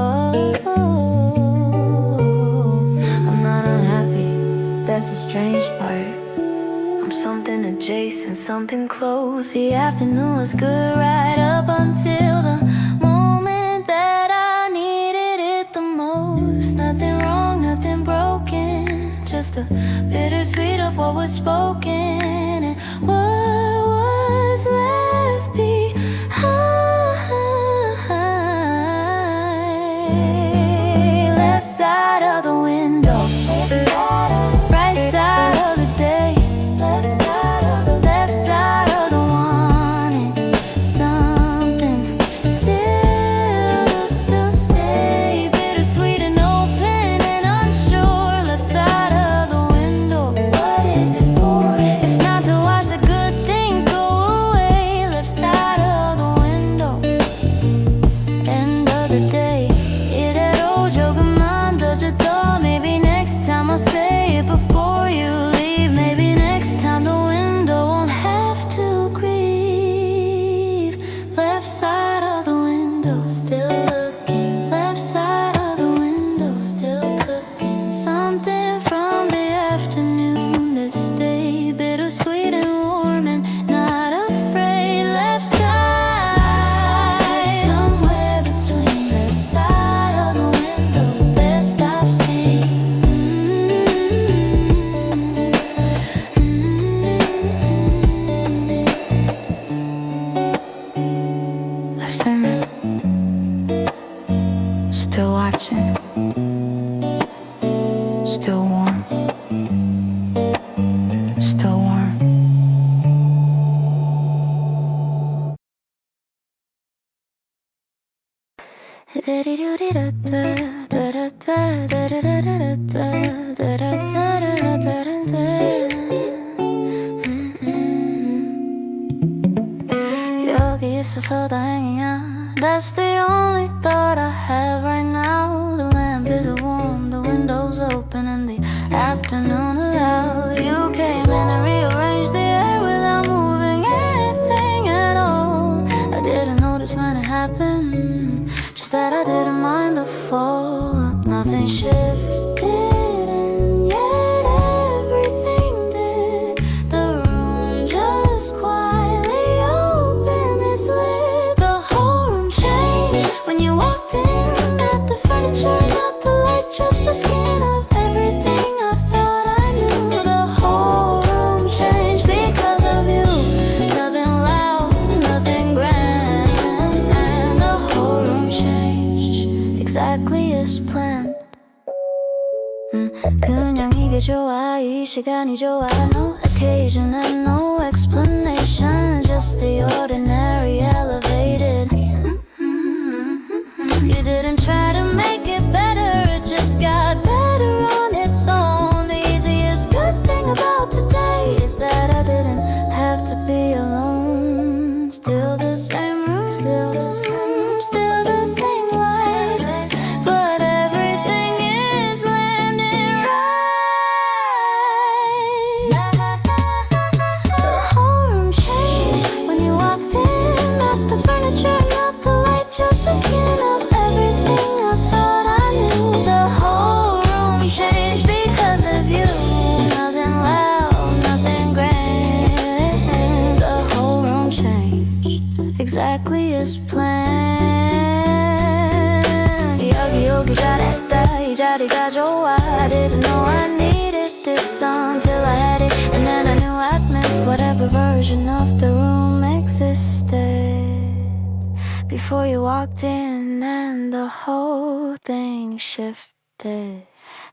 that's the strange part. I'm something adjacent, something close. The afternoon was good right up until the moment that I needed it the most. Nothing wrong, nothing broken, just a bittersweet of what was spoken and what was left behind. Left side of the window, right side of the day, left side of the wanting something still say bittersweet and open and unsure. Left side of the window, what is it for? If not to watch the good things go away. Left side of the window, end of the day. Yeah, that old joke of mine, does it though? Maybe next time I'll say it before you leave. Maybe next time the window won't have to grieve. Left side of the window, still looking. Left side of the window, still cooking. Something from the afternoon that stayed bittersweet and warm and not afraid. Left side, somewhere between. Left side of the window, best I've seen. Left side, still watching, still warm, still warm. 여기 있어서 다행이야. That's the only thought I have right now. The lamp is warm, the window's open, and the afternoon allowed. You came in and rearranged the air without moving anything at all. I didn't notice when it happened, just that I didn't mind the fall. Nothing shifted, and yet everything did. The room just quietly opened its lid. The whole room changed when you walked in. Not the furniture, not the light, just the skin of everything I thought I knew. The whole room changed because of you. Nothing loud, nothing grand, and the whole room changed exactly as planned. 그냥 이게 좋아, 이 시간이 좋아. No occasion and no explanation, just the ordinary elevated. You didn't try to make it better, it just got better on its own. The easiest good thing about today is that I didn't have to be alone. Still the same room, still the same, still the same light, but everything is landing right. The whole room changed when you walked in. Not the furniture, not the light, just the skin of everything I thought I knew. The whole room changed because of you. Nothing loud, nothing grand. The whole room changed exactly as planned. 여기 오기 잘했다, 이 자리가 좋아. I didn't know I needed this song till I had it, and then I knew I'd miss whatever version of the room existed before you walked in, and the whole thing shifted.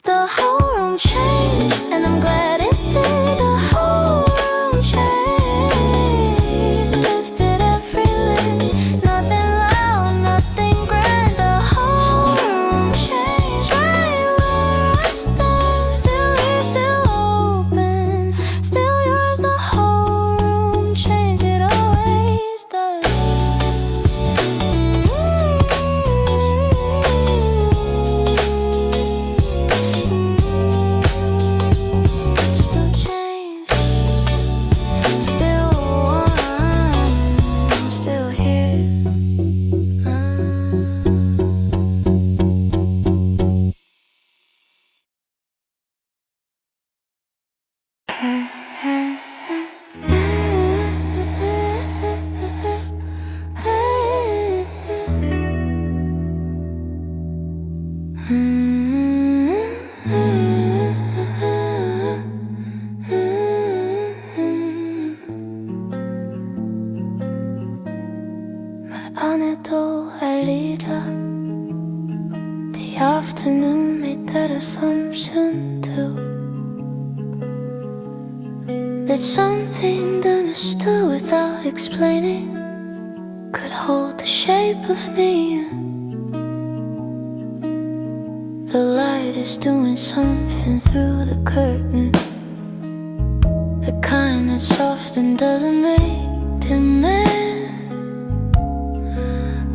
The whole room changed, and I'm glad it did. The whole room changed, lifted every lid. Nothing loud, nothing grand. The whole room changed right where I stand. Still here, still open, still yours. The whole room changed, it always does. 말 안 해도 알리자. The afternoon made that assumption too. That something done understood without explaining could hold the shape of me. The light is doing something through the curtain, the kind that soft and doesn't make demand.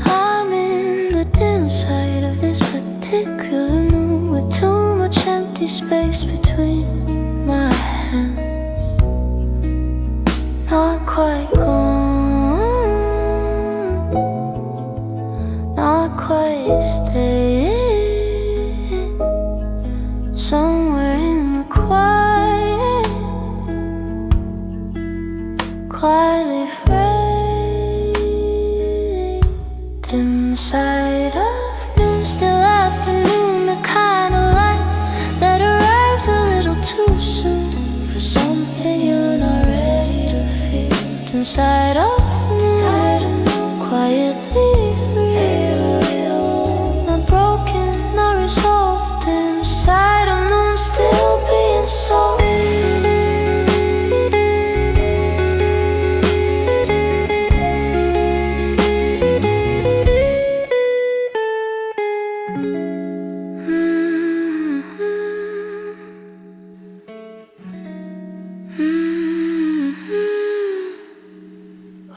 I'm in the dim side of this particular moon, with too much empty space between my hands. Not quite gone, not quite staying, somewhere in the quiet, quietly frayed. Dim side of noon, still afternoon, the kind of light that arrives a little too soon for something you're not ready to feel. Dim side of noon, quietly real, not broken, not resolved. Dim side of noon, still being sold.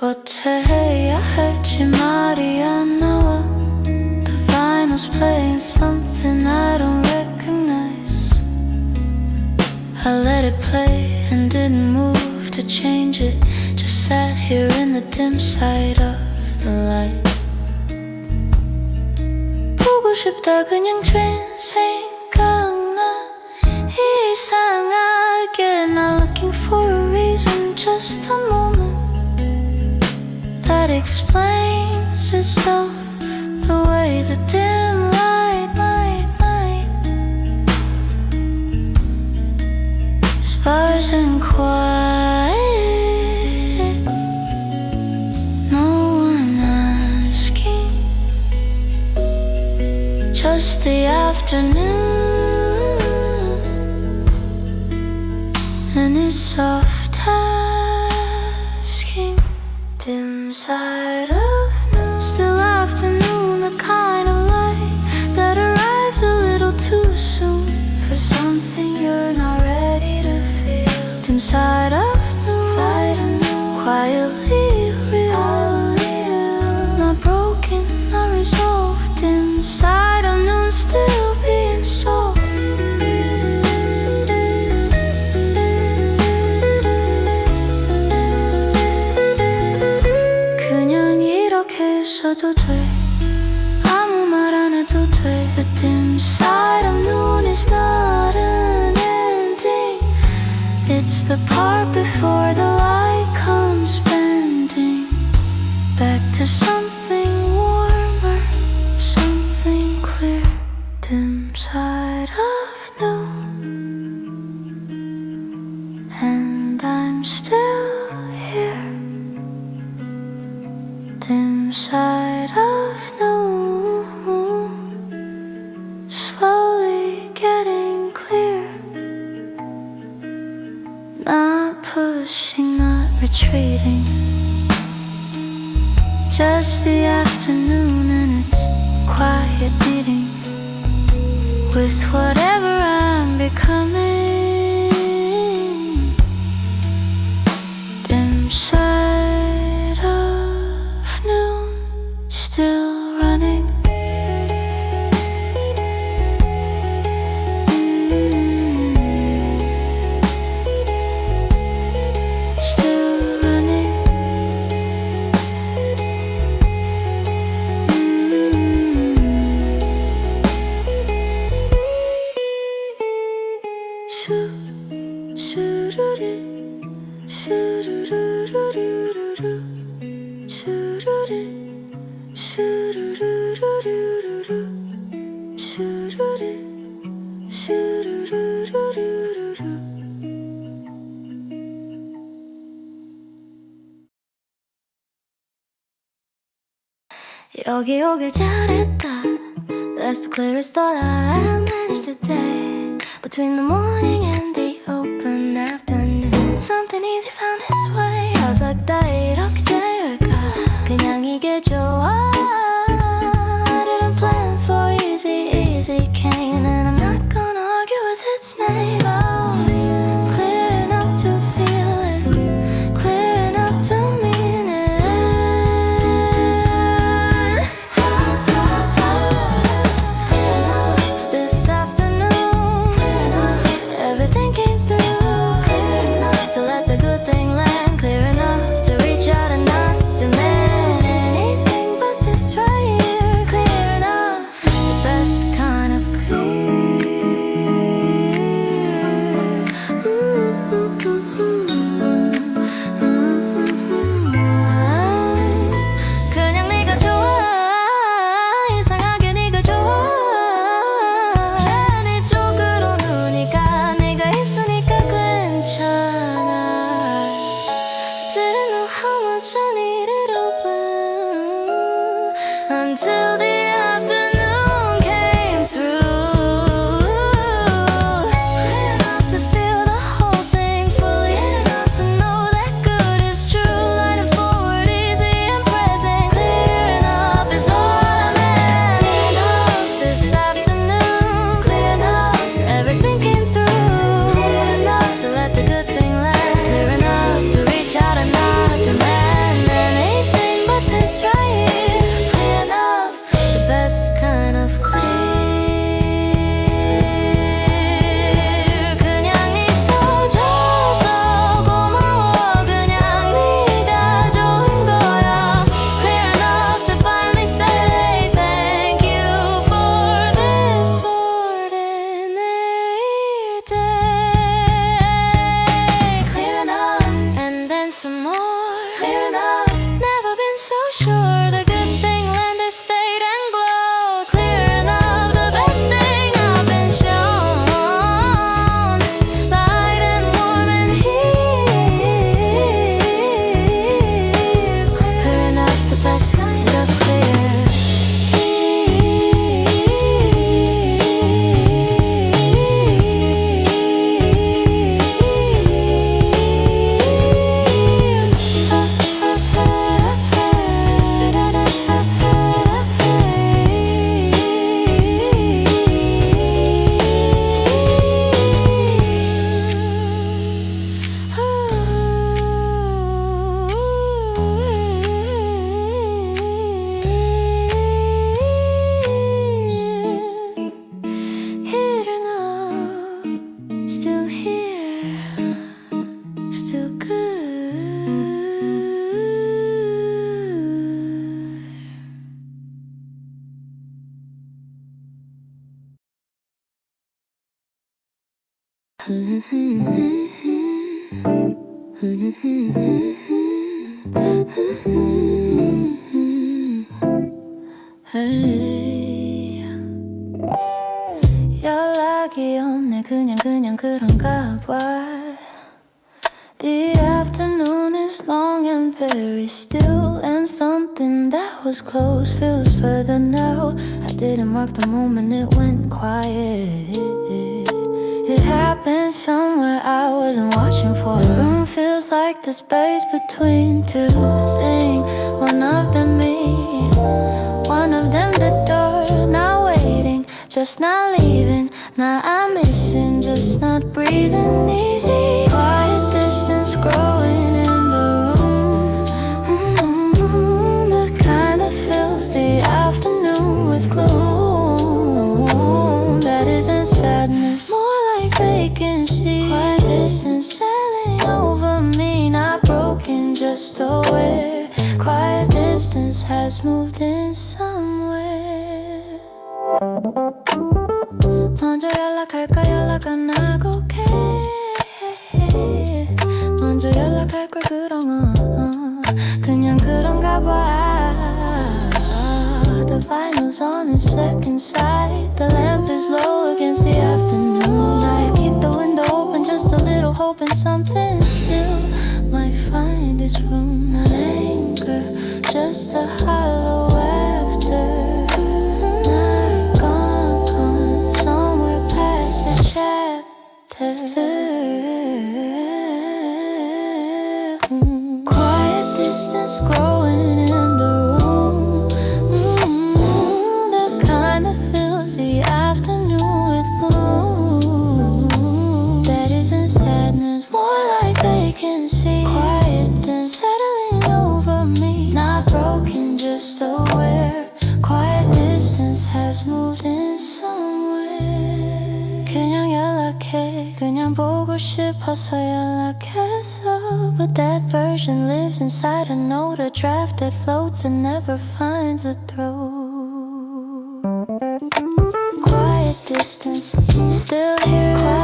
어째야 할지 말이 안 나와. The vinyl's playing something I don't recognize. I let it play and didn't move to change it. Just sat here in the dim side of the light. 보고 싶다 그냥 dream 생각나 이상하게. Not looking for a reason, just a moment that explains itself. The way the dim light, night sparse and quiet. No one asking, just the afternoon and its soft asking. Dim side of noon, still afternoon, the kind of light that arrives a little too soon for something you're not ready to feel. Dim side of noon, quietly real, not broken, not resolved. Dim side of noon, still being sold. 있어도 돼, 아무 말 안 해도 돼. The dim side of noon is not an ending, it's the part before the light comes bending back to something warmer, something clear. Dim side of noon, and I'm still here. Dim side of noon, slowly getting clear. Not pushing, not retreating, just the afternoon and its quiet beating with whatever I'm becoming. Dim side of noon, still running. Still running. Shoot, 슈루루 슈루루루루루루 슈루루 슈루루루루루루 슈루루 슈루루루루루루 여기 오길 잘했다. That's the clearest thought I managed today. Between the morning and the open afternoon, something easy found its way. 어색다 이렇게 제일까? 그냥 이게 좋아. I didn't plan for easy, easy came, and I'm not gonna argue with its name. Oh, clear enough to feel it, clear enough to mean it. This afternoon, everything came through, clear enough to let the good thing land, clear enough to reach out and not demand anything but this right here, clear enough, the best kind of clear. 그냥 네가 좋아, 이상하게 네가 좋아. 네 쪽으로 눈이 가, 네가 있으니까 괜찮아. Didn't know how much I needed open until the afternoon came through. Clear enough to feel the whole thing fully, enough to know that good is true. Light it forward, easy and present. Clear enough is all I meant. Clear enough this afternoon. Clear enough, everything came through. Clear enough to let the good thing land. Clear enough to reach out and not demand anything but this right here. Clear enough, the best kind of clear. 그냥 있어줘서 고마워. 그냥 네가 좋은 거야. Clear enough to finally say thank you for this ordinary day. Clear enough, and then some more. Clear enough, never been so sure. The good thing landed, stayed and glowed. Clear enough, the best thing I've been shown. Light and warm and here. Clear enough, the best kind of clear. Here enough, still here, still good. Hey. 연락이 없네 그냥 그런가 봐. The afternoon is long and very still, and something that was close feels further now. I didn't mark the moment it went quiet. It happened somewhere I wasn't watching for. The room feels like the space between two things. One of them me, one of them the door. Not waiting, just not leaving. Now I'm missing, just not breathing easy. Quiet distance growing in the room. The kind that fills the afternoon with gloom. That isn't sadness, more like vacancy. Quiet distance sailing over me, not broken, just aware. Quiet distance has moved in somewhere. 먼저 연락할까 연락 안 하고 care. 그런 그냥 그런가 봐. The vinyl's on its second side. The lamp is low against the afternoon light. Keep the window open just a little, hoping something still might find its room. Not anger, just a hollow laughter. Not gone somewhere past the chapter. Quiet distance growing in the room. The kind that fills the afternoon with gloom. That isn't sadness, more like vacancy. Quietness settling over me. Not broken, just aware. Quiet distance has moved in somewhere. 그냥 연락해, 그냥 보고 싶어서 연락했어. But that version lives inside a note, a draft that floats and never finds a throat. Quiet distance, still here.